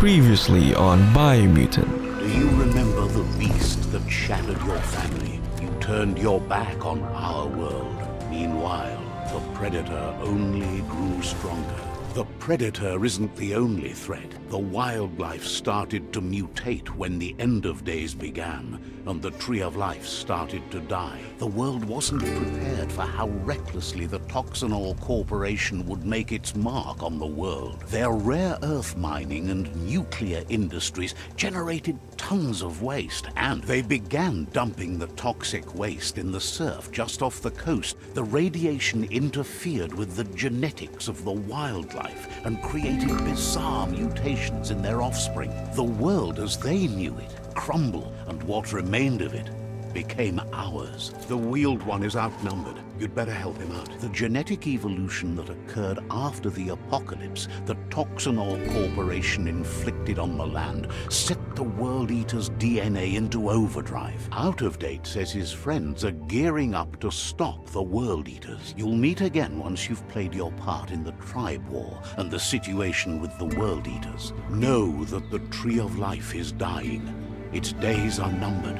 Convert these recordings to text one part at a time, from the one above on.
Previously on Biomutant. Do you remember the beast that shattered your family? You turned your back on our world. Meanwhile, the predator only grew stronger. The predator isn't the only threat. The wildlife started to mutate when the end of days began, and the tree of life started to die. The world wasn't prepared for how recklessly the Toxanol Corporation would make its mark on the world. Their rare earth mining and nuclear industries generated tons of waste, and they began dumping the toxic waste in the surf just off the coast. The radiation interfered with the genetics of the wildlife and created bizarre mutations in their offspring. The world as they knew it crumbled, and what remained of it became ours. The Wheeled One is outnumbered. You'd better help him out. The genetic evolution that occurred after the apocalypse the Toxanol Corporation inflicted on the land set the World Eater's DNA into overdrive. Out of Date says his friends are gearing up to stop the World Eaters. You'll meet again once you've played your part in the Tribe War and the situation with the World Eaters. Know that the Tree of Life is dying. Its days are numbered.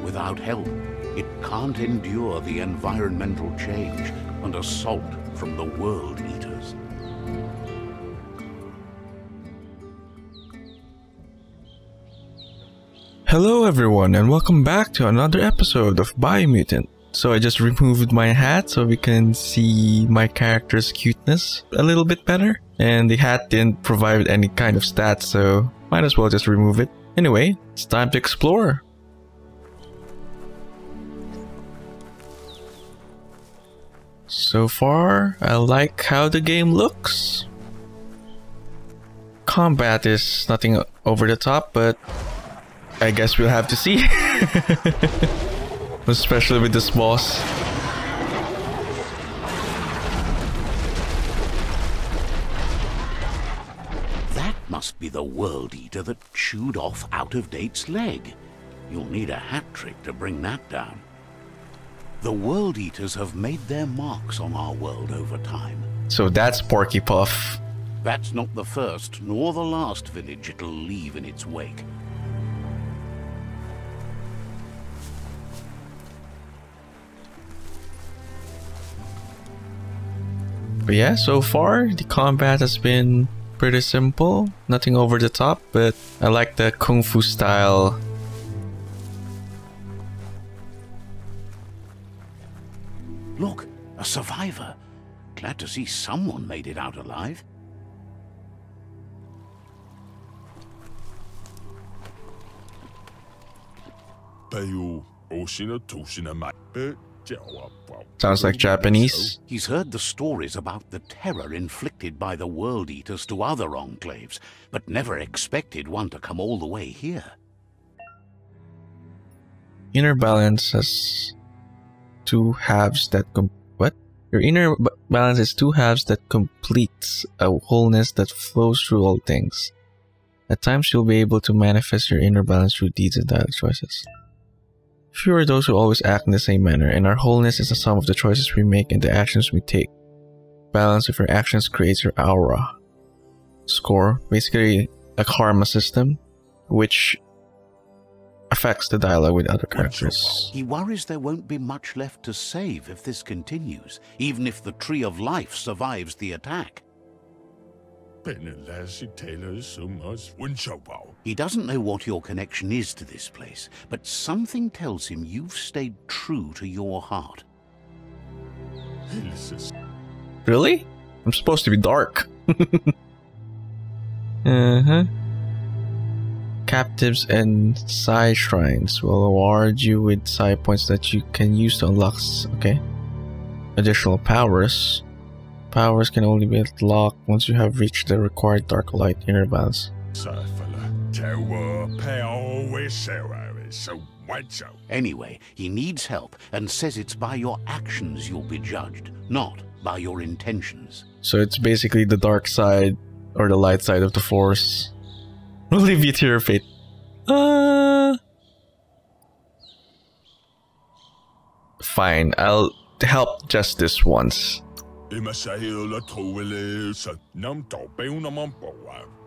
Without help, it can't endure the environmental change and assault from the World Eaters. Hello everyone and welcome back to another episode of Biomutant. So I just removed my hat so we can see my character's cuteness a little bit better. And the hat didn't provide any kind of stats, so might as well just remove it. Anyway, it's time to explore. So far, I like how the game looks. Combat is nothing over the top, but I guess we'll have to see. Especially with this boss. That must be the World Eater that chewed off Out of Date's leg. You'll need a hat trick to bring that down. The World Eaters have made their marks on our world over time. So that's Porky Puff. That's not the first nor the last village it'll leave in its wake. But yeah, so far the combat has been pretty simple. Nothing over the top, but I like the Kung Fu style. Look, a survivor. Glad to see someone made it out alive. Sounds like Japanese. He's heard the stories about the terror inflicted by the World Eaters to other enclaves, but never expected one to come all the way here. Inner balance has two halves that Your inner balance is two halves that completes a wholeness that flows through all things. At times you'll be able to manifest your inner balance through deeds and dialect choices. Few are those who always act in the same manner, and our wholeness is the sum of the choices we make and the actions we take. Balance of your actions creates your aura. Score, basically a karma system, which affects the dialogue with other characters. He worries there won't be much left to save if this continues, even if the Tree of Life survives the attack. He doesn't know what your connection is to this place, but something tells him you've stayed true to your heart. Really? I'm supposed to be dark. Uh-huh. Captives and Psi Shrines will award you with Psi points that you can use to unlock, additional powers. Powers can only be unlocked once you have reached the required Dark Light inner balance. Anyway, he needs help and says it's by your actions you'll be judged, not by your intentions. So it's basically the dark side or the light side of the Force. We'll leave you to your fate. Fine, I'll help just this once.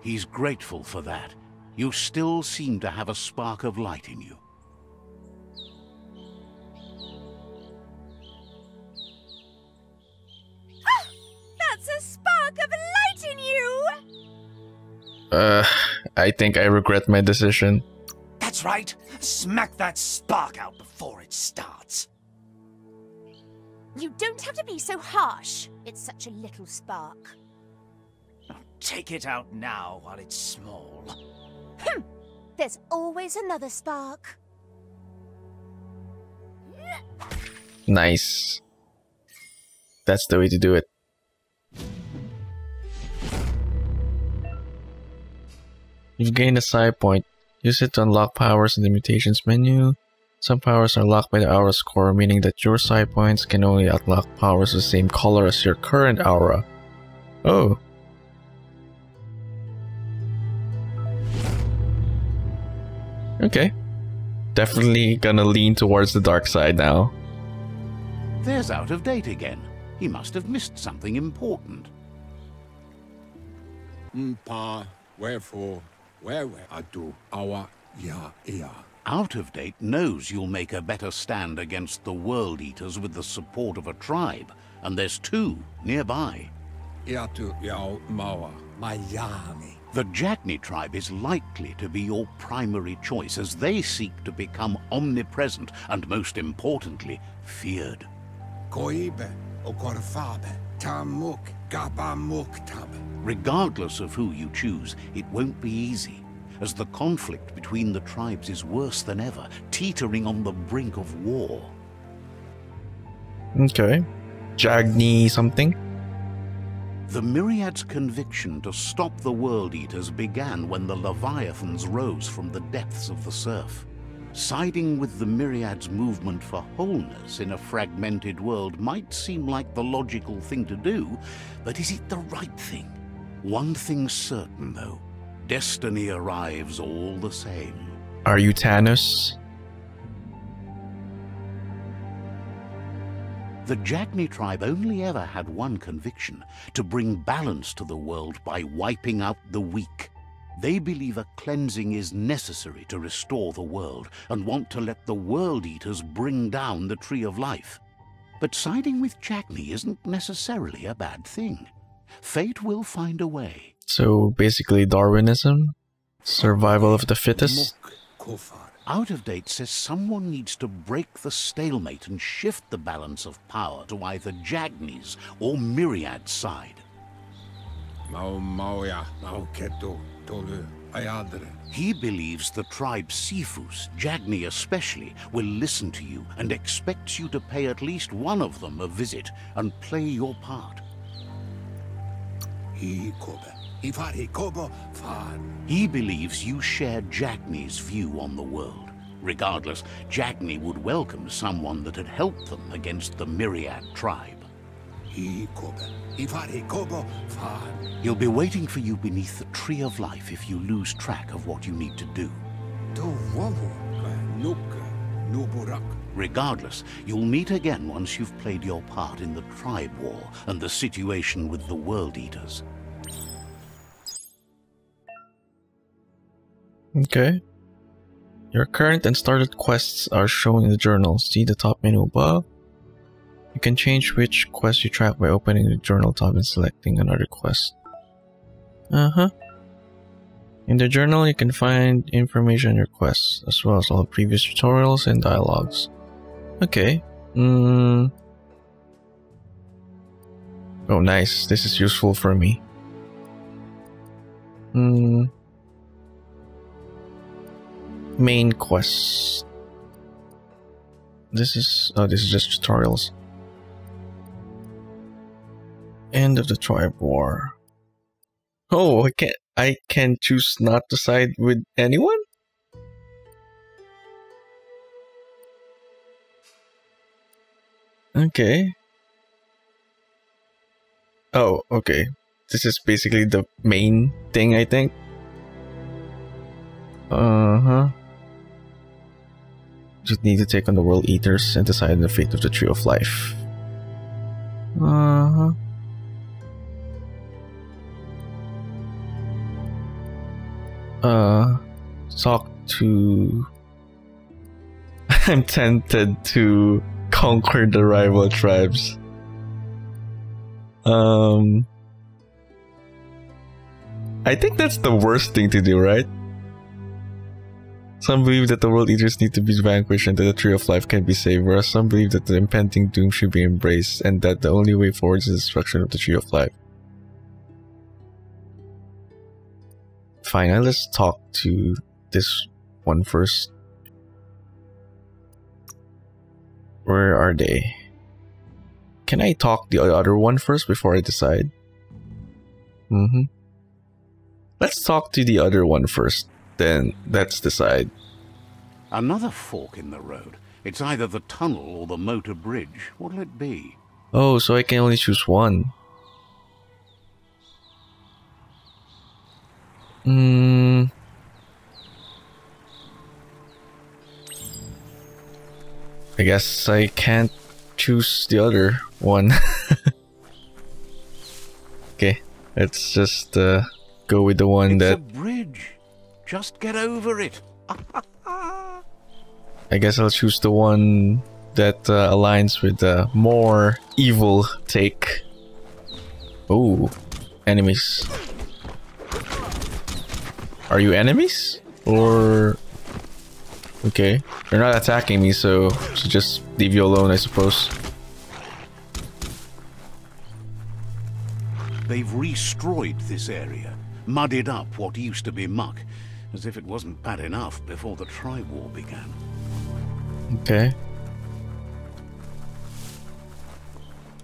He's grateful for that. You still seem to have a spark of light in you. That's a spark of light in you! I think I regret my decision. That's right. Smack that spark out before it starts. You don't have to be so harsh. It's such a little spark. Take it out now while it's small. There's always another spark. Nice. That's the way to do it. You've gained a side point. Use it to unlock powers in the mutations menu. Some powers are locked by the aura score, meaning that your side points can only unlock powers the same color as your current aura. Oh. Okay. Definitely gonna lean towards the dark side now. There's Out of Date again. He must have missed something important. Wherefore, where adu awa ya ia. Out of Date knows you'll make a better stand against the World Eaters with the support of a tribe, and there's 2 nearby. Iatu yao mawa mayami. The Jagni tribe is likely to be your primary choice as they seek to become omnipresent and, most importantly, feared. Koibe okorfabe tamuk gabamuktab. Regardless of who you choose, it won't be easy, as the conflict between the tribes is worse than ever, teetering on the brink of war. Okay. Jagni something? The Myriad's conviction to stop the World Eaters began when the Leviathans rose from the depths of the surf. Siding with the Myriad's movement for wholeness in a fragmented world might seem like the logical thing to do, but is it the right thing? One thing's certain, though. Destiny arrives all the same. Are you Thanos? The Jagni tribe only ever had one conviction: to bring balance to the world by wiping out the weak. They believe a cleansing is necessary to restore the world and want to let the World Eaters bring down the Tree of Life. But siding with Jagni isn't necessarily a bad thing. Fate will find a way. So basically Darwinism? Survival of the fittest? Out of Date says someone needs to break the stalemate and shift the balance of power to either Jagni's or Myriad's side. He believes the tribe Sifus, Jagni especially, will listen to you and expects you to pay at least one of them a visit and play your part. He believes you share Jagni's view on the world. Regardless, Jagni would welcome someone that had helped them against the Myriad tribe. He'll be waiting for you beneath the Tree of Life if you lose track of what you need to do. Regardless, you'll meet again once you've played your part in the tribe war and the situation with the World Eaters. Okay. Your current and started quests are shown in the journal. See the top menu above. You can change which quest you track by opening the journal tab and selecting another quest. In the journal, you can find information on your quests, as well as all previous tutorials and dialogues. Okay. Oh, nice. This is useful for me. Main quests. This is just tutorials. End of the tribe war. Oh, I can choose not to side with anyone? Okay. Oh, okay. This is basically the main thing, I think. Just need to take on the World Eaters and decide the fate of the Tree of Life. talk to... I'm tempted to conquer the rival tribes. I think that's the worst thing to do, right? Some believe that the World Eaters need to be vanquished and that the Tree of Life can be saved, whereas some believe that the impending doom should be embraced and that the only way forward is the destruction of the Tree of Life. Fine, now let's talk to this one first. Where are they? Can I talk the other one first before I decide? Let's talk to the other one first. Then let's decide. Another fork in the road. It's either the tunnel or the motor bridge. What'll it be? Oh, so I can only choose one. I guess I can't choose the other one. Okay, let's just go with the one it's that... a bridge. Just get over it. I guess I'll choose the one that aligns with the more evil take. Oh, enemies. Are you enemies? Or... Okay, they're not attacking me, so just leave you alone, I suppose. They've destroyed this area, muddied up what used to be muck, as if it wasn't bad enough before the tribe war began. Okay.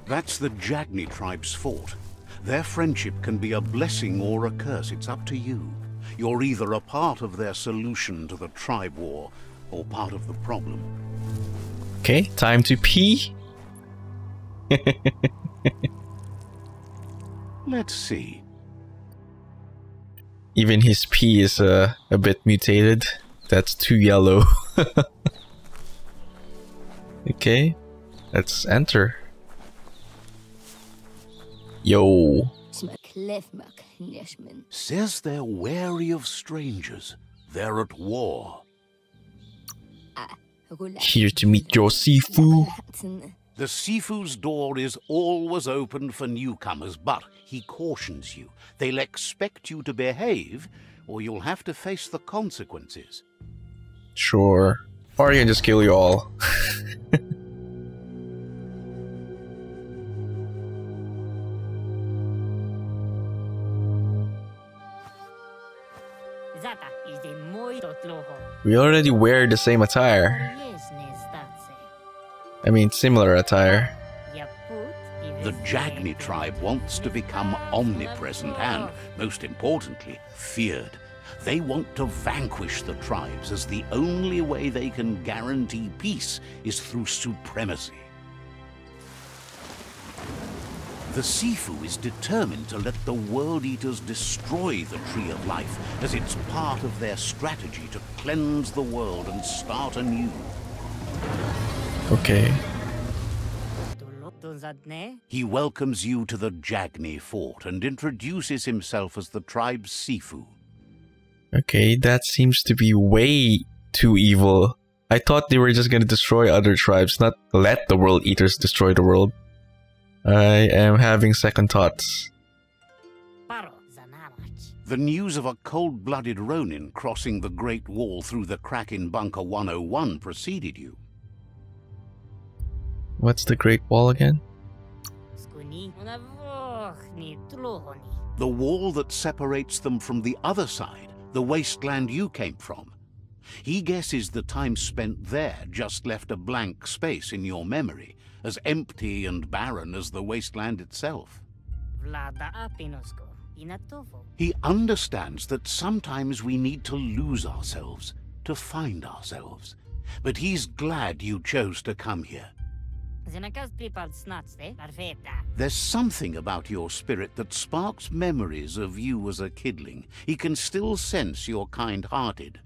That's the Jagni tribe's fort. Their friendship can be a blessing or a curse, it's up to you. You're either a part of their solution to the tribe war, or part of the problem. Okay, time to pee. Let's see. Even his pee is a bit mutated. That's too yellow. Okay, let's enter. Yo. Says they're wary of strangers. They're at war. Here to meet your Sifu. The Sifu's door is always open for newcomers, but he cautions you. They'll expect you to behave, or you'll have to face the consequences. Sure. Or you can just kill you all. We already wear the same attire. I mean, similar attire. The Jagni tribe wants to become omnipresent and, most importantly, feared. They want to vanquish the tribes, as the only way they can guarantee peace is through supremacy. The Sifu is determined to let the World Eaters destroy the Tree of Life, as it's part of their strategy to cleanse the world and start anew. Okay. He welcomes you to the Jagni fort and introduces himself as the tribe's Sifu. Okay, that seems to be way too evil. I thought they were just gonna destroy other tribes, not let the World Eaters destroy the world. I am having second thoughts. The news of a cold-blooded Ronin crossing the Great Wall through the crack in Bunker 101 preceded you. What's the Great Wall again? The wall that separates them from the other side, the wasteland you came from. He guesses the time spent there just left a blank space in your memory, as empty and barren as the wasteland itself. He understands that sometimes we need to lose ourselves to find ourselves, but he's glad you chose to come here. There's something about your spirit that sparks memories of you as a kidling. He can still sense you're kind-hearted.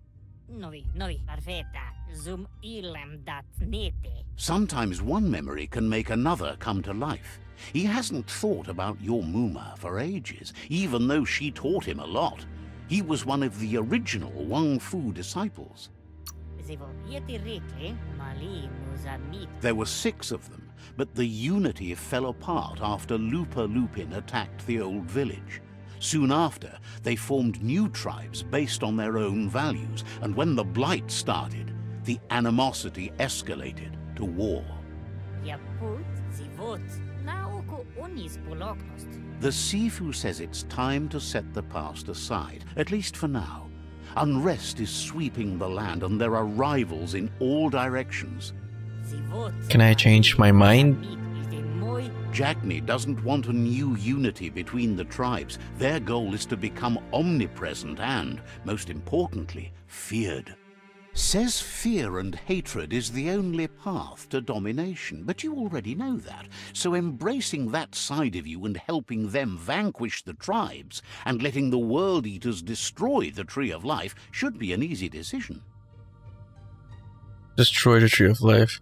Sometimes one memory can make another come to life. He hasn't thought about your Muma for ages, even though she taught him a lot. He was one of the original Wang Fu disciples. There were 6 of them, but the unity fell apart after Lupa Lupin attacked the old village. Soon after, they formed new tribes based on their own values, and when the Blight started, the animosity escalated to war. The Sifu says it's time to set the past aside, at least for now. Unrest is sweeping the land, and there are rivals in all directions. Can I change my mind? Jagni doesn't want a new unity between the tribes. Their goal is to become omnipresent and, most importantly, feared. Says fear and hatred is the only path to domination, but you already know that. So embracing that side of you and helping them vanquish the tribes and letting the World Eaters destroy the Tree of Life should be an easy decision. Destroy the Tree of Life.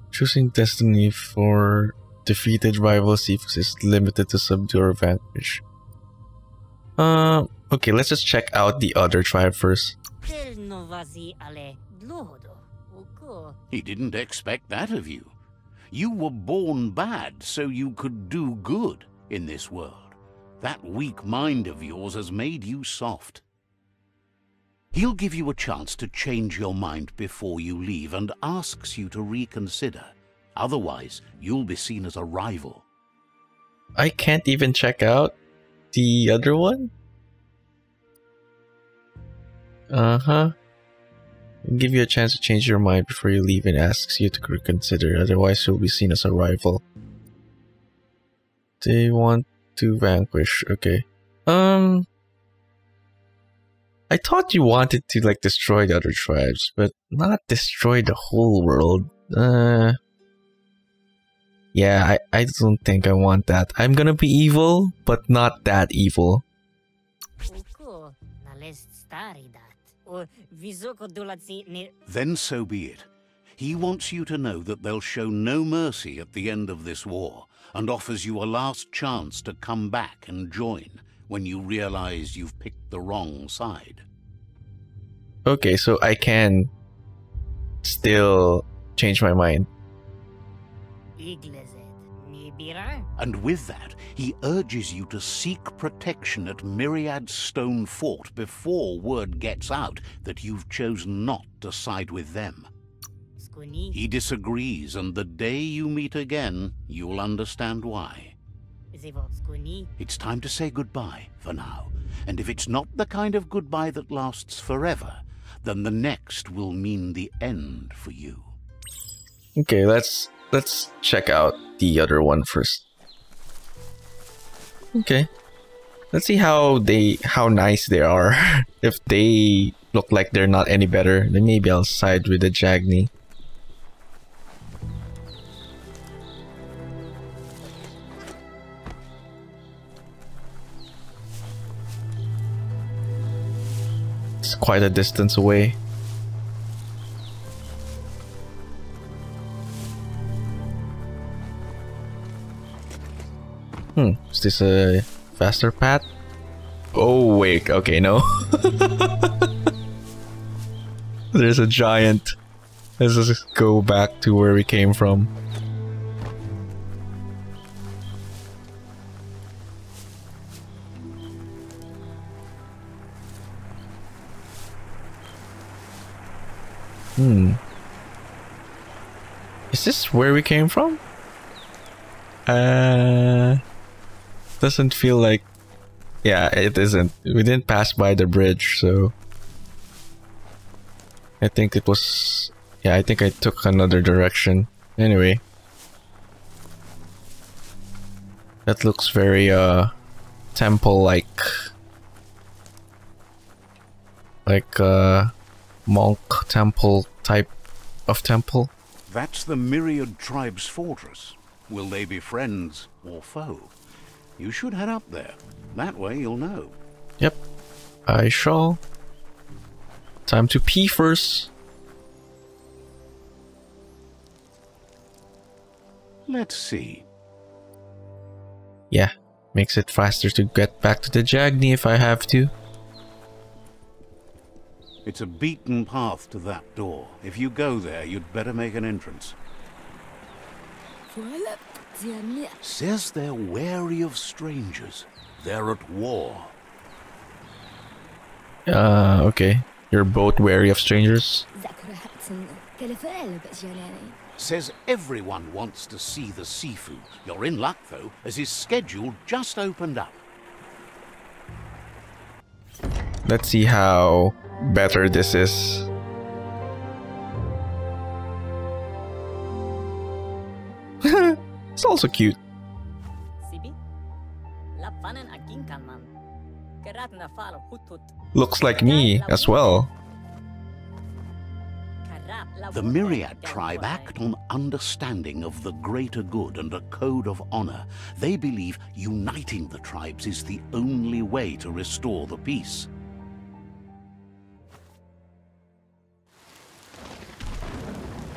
Choosing destiny for defeated rival Sifus is limited to subdue or vanquish. Okay, let's just check out the other tribe first. He didn't expect that of you. You were born bad so you could do good in this world. That weak mind of yours has made you soft. He'll give you a chance to change your mind before you leave and asks you to reconsider. Otherwise, you'll be seen as a rival. I can't even check out the other one? Uh-huh. Give you a chance to change your mind before you leave and asks you to reconsider. Otherwise, you'll be seen as a rival. They want to vanquish. Okay. I thought you wanted to, like, destroy the other tribes, but not destroy the whole world. Yeah, I don't think I want that. I'm gonna be evil, but not that evil. Then so be it. He wants you to know that they'll show no mercy at the end of this war, and offers you a last chance to come back and join when you realize you've picked the wrong side. Okay, so I can still change my mind. And with that, he urges you to seek protection at Myriad's stone fort before word gets out that you've chosen not to side with them. He disagrees, and the day you meet again, you'll understand why. It's time to say goodbye for now, and if it's not the kind of goodbye that lasts forever, then the next will mean the end for you. Okay, let's check out the other one first. Okay. Let's see how nice they are. If they look like they're not any better, then maybe I'll side with the Jagni. It's quite a distance away. Is this a faster path? Oh wait, okay, no. There's a giant. Let's just go back to where we came from. Is this where we came from? Doesn't feel like... Yeah, it isn't. We didn't pass by the bridge, so... I think it was... Yeah, I think I took another direction. Anyway. That looks very, temple-like. Like, monk temple type of temple. That's the Myriad tribe's fortress. Will they be friends or foe? You should head up there. That way you'll know. Yep, I shall. Time to pee first. Let's see. Yeah, makes it faster to get back to the Jagni if I have to. It's a beaten path to that door. If you go there, you'd better make an entrance. Says they're wary of strangers. They're at war. Okay. You're both wary of strangers? Says everyone wants to see the Sifu. You're in luck, though, as his schedule just opened up. Let's see how better this is. It's also cute. Looks like me as well. The Myriad tribe act on understanding of the greater good and a code of honor. They believe uniting the tribes is the only way to restore the peace.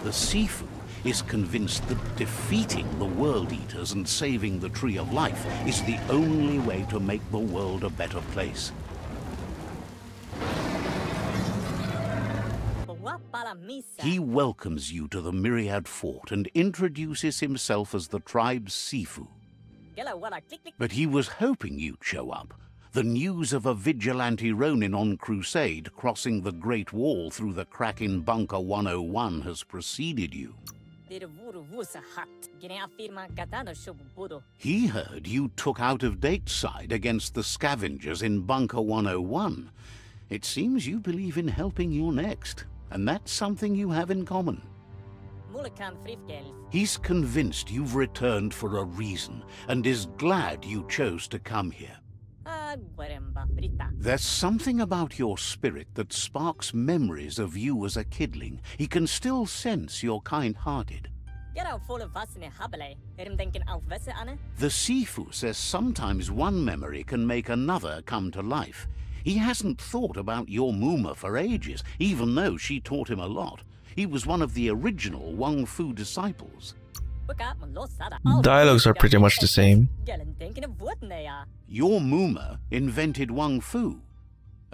The Sifu is convinced that defeating the World Eaters and saving the Tree of Life is the only way to make the world a better place. He welcomes you to the Myriad fort and introduces himself as the tribe's Sifu. But he was hoping you'd show up. The news of a vigilante Ronin on crusade crossing the Great Wall through the crack in Bunker 101 has preceded you. He heard you took out-of-date side against the scavengers in Bunker 101. It seems you believe in helping your next, and that's something you have in common. He's convinced you've returned for a reason, and is glad you chose to come here. There's something about your spirit that sparks memories of you as a kidling. He can still sense you're kind-hearted. The Sifu says sometimes one memory can make another come to life. He hasn't thought about your Muma for ages, even though she taught him a lot. He was one of the original Wang Fu disciples. Dialogues are pretty much the same. Your Muma invented Wang Fu.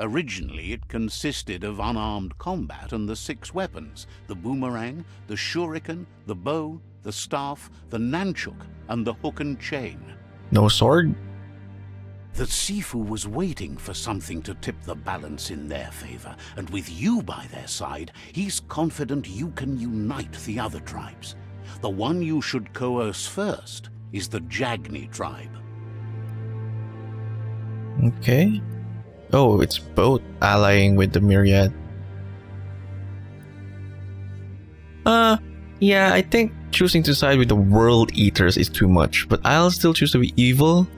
Originally, it consisted of unarmed combat and the 6 weapons: the boomerang, the shuriken, the bow, the staff, the nunchuk, and the hook and chain. No sword? The Sifu was waiting for something to tip the balance in their favor, and with you by their side, he's confident you can unite the other tribes. The one you should coerce first is the Jagni tribe. Okay. Oh, it's both allying with the Myriad. Yeah, I think choosing to side with the World Eaters is too much, but I'll still choose to be evil,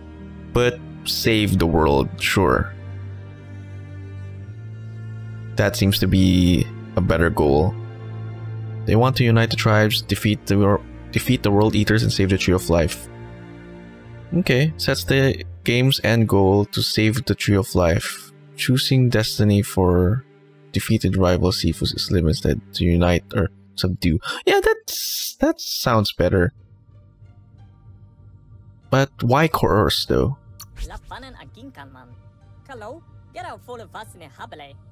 but save the world, sure. That seems to be a better goal. They want to unite the tribes, defeat the World Eaters, and save the Tree of Life. Okay, sets the game's end goal to save the Tree of Life. Choosing destiny for defeated rival Sifus is limited instead to unite or subdue. Yeah, that sounds better. But why coerce though?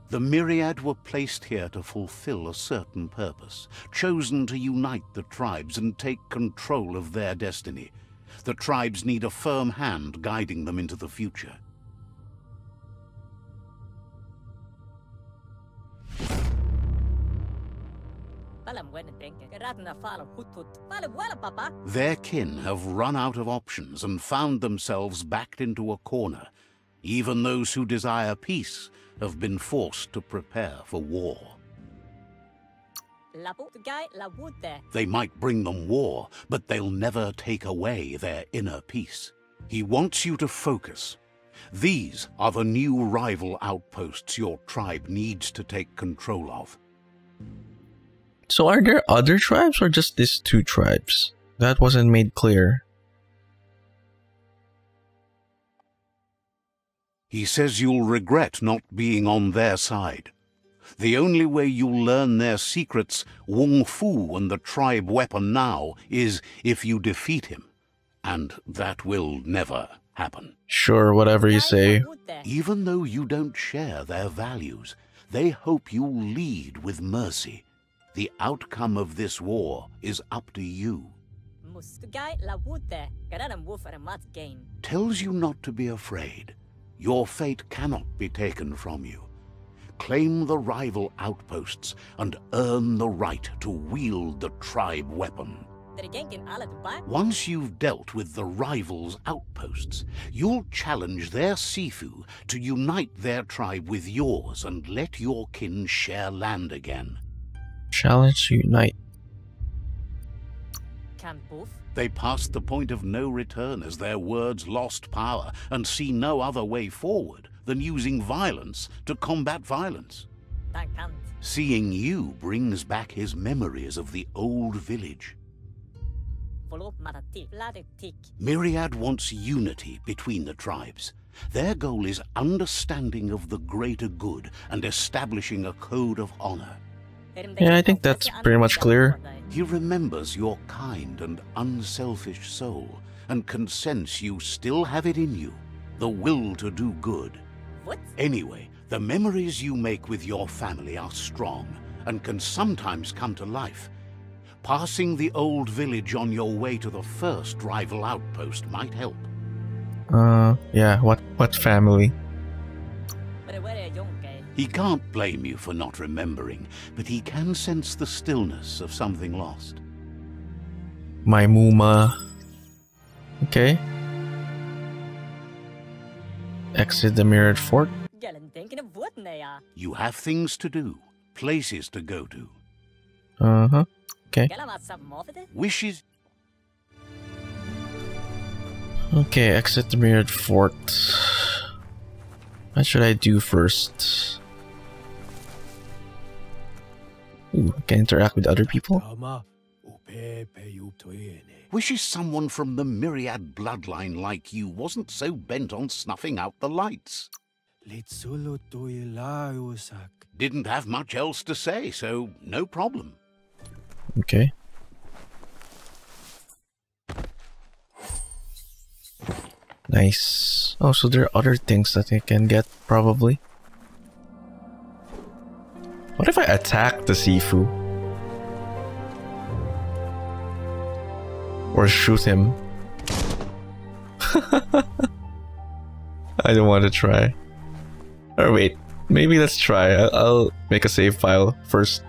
The Myriad were placed here to fulfill a certain purpose, chosen to unite the tribes and take control of their destiny. The tribes need a firm hand guiding them into the future. Their kin have run out of options and found themselves backed into a corner. Even those who desire peace have been forced to prepare for war. They might bring them war, but they'll never take away their inner peace. He wants you to focus. These are the new rival outposts your tribe needs to take control of. So are there other tribes or just these 2 tribes? That wasn't made clear. He says you'll regret not being on their side. The only way you'll learn their secrets, Wung Fu and the tribe weapon now, is if you defeat him. And that will never happen. Sure, whatever you say. Even though you don't share their values, They hope you'll lead with mercy. The outcome of this war is up to you. Tells you not to be afraid. Your fate cannot be taken from you. Claim the rival outposts and earn the right to wield the tribe weapon. Once you've dealt with the rivals' outposts, you'll challenge their Sifu to unite their tribe with yours and let your kin share land again. Challenge to unite. They passed the point of no return as their words lost power and see no other way forward than using violence to combat violence. Seeing you brings back his memories of the old village. Myriad wants unity between the tribes. Their goal is understanding of the greater good and establishing a code of honor. Yeah, I think that's pretty much clear. He remembers your kind and unselfish soul and can sense you still have it in you, the will to do good. Anyway, the memories you make with your family are strong and can sometimes come to life. Passing the old village on your way to the first rival outpost might help. Yeah, what family? He can't blame you for not remembering, but he can sense the stillness of something lost. My Muma. Okay. Exit the Myriad Fort. You have things to do, places to go to. Uh-huh. Okay. Wishes. Okay, exit the Myriad Fort. What should I do first? Ooh, I can interact with other people. Wishes someone from the Myriad bloodline like you wasn't so bent on snuffing out the lights. Didn't have much else to say, so no problem. Okay. Nice. Oh, so there are other things that I can get, probably. What if I attack the Sifu? Or shoot him? I don't want to try. Or wait, maybe let's try. I'll make a save file first.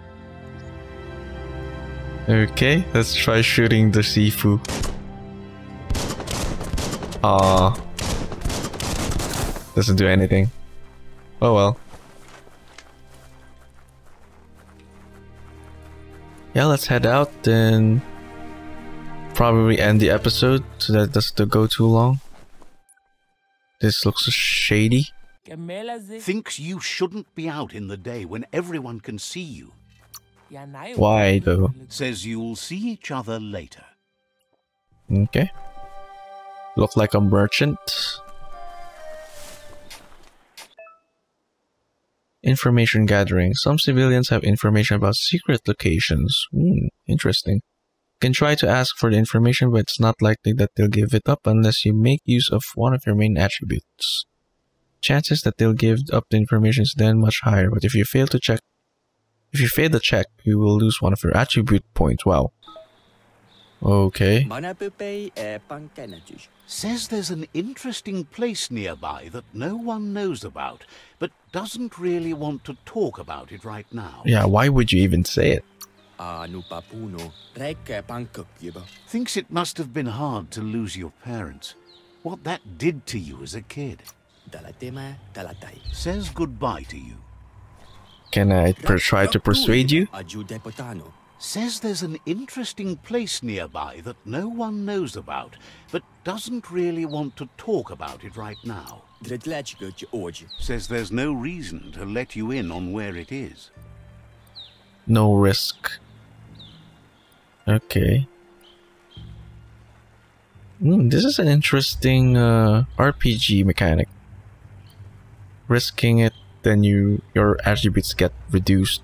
Okay, let's try shooting the Sifu. Doesn't do anything. Oh well. Yeah, let's head out and probably end the episode so that it doesn't go too long. This looks shady. Thinks you shouldn't be out in the day when everyone can see you. Why though? Says you'll see each other later. Okay. Look like a merchant. Information gathering. Some civilians have information about secret locations. Interesting. You can try to ask for the information, but it's not likely that they'll give it up unless you make use of one of your main attributes. Chances that they'll give up the information is then much higher, but if you fail to check, you will lose one of your attribute points. Wow. Okay. Says there's an interesting place nearby that no one knows about, but doesn't really want to talk about it right now. Yeah, why would you even say it? Thinks it must have been hard to lose your parents. What that did to you as a kid. Says goodbye to you. Can I try to persuade you? Says there's an interesting place nearby that no one knows about, but doesn't really want to talk about it right now. Says there's no reason to let you in on where it is. No risk. Okay. This is an interesting RPG mechanic. Risking it, then your attributes get reduced.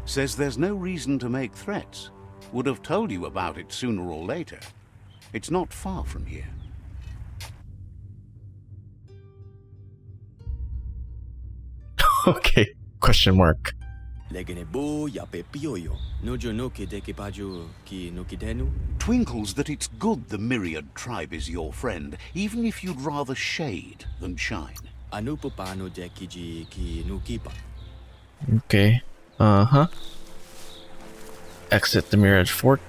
Says there's no reason to make threats. Would have told you about it sooner or later. It's not far from here. Okay. Question mark. Twinkles that it's good the Myriad tribe is your friend, even if you'd rather shade than shine. Okay. Uh-huh. Exit the Myriad Fort.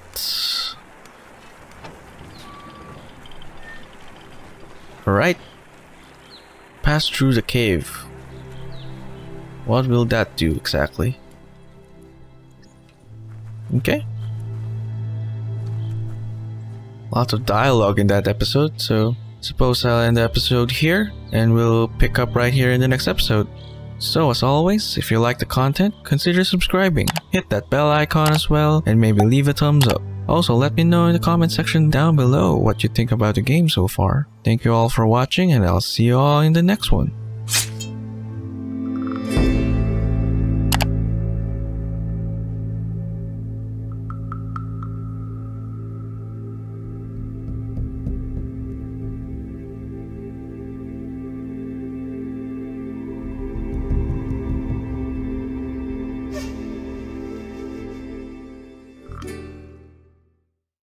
Alright. Pass through the cave. What will that do exactly? Okay. Lots of dialogue in that episode, so suppose I'll end the episode here, and we'll pick up right here in the next episode. So as always, if you like the content, consider subscribing, hit that bell icon as well, and maybe leave a thumbs up. Also, let me know in the comment section down below what you think about the game so far. Thank you all for watching, and I'll see you all in the next one.